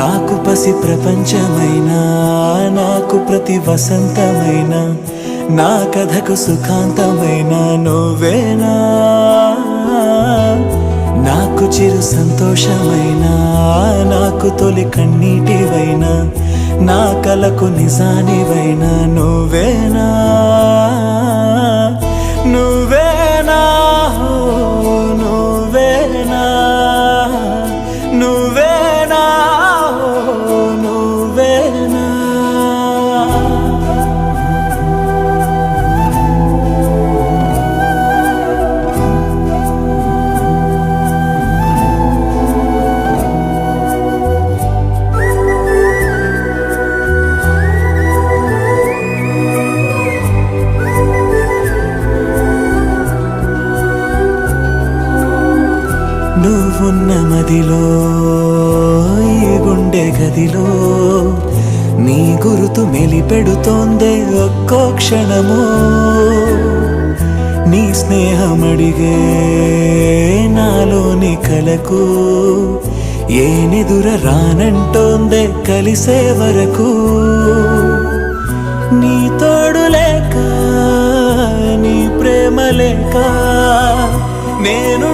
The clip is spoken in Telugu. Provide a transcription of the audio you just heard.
నాకు పసి ప్రపంచమైనా నాకు ప్రతి వసంతమైన నా కథకు సుఖాంతమైన నువ్వేనా నాకు చిరు సంతోషమైనా నాకు తొలి కన్నీటివైనా నా కలకు నిజానివైనా నువ్వేనా నువ్వేనా నువ్వేనా నువ్వేనా నువ్వేనా నువ్వున్న మదిలో ఈ గుండె గదిలో నీ గురుతు మెలిపెడుతోందే ఒక్కో క్షణము నీ స్నేహమడిగే నాలోని కలకు ఏనెదుర రానంటోందే కలిసే వరకు నీ తోడు లేక నీ ప్రేమ లేక నేను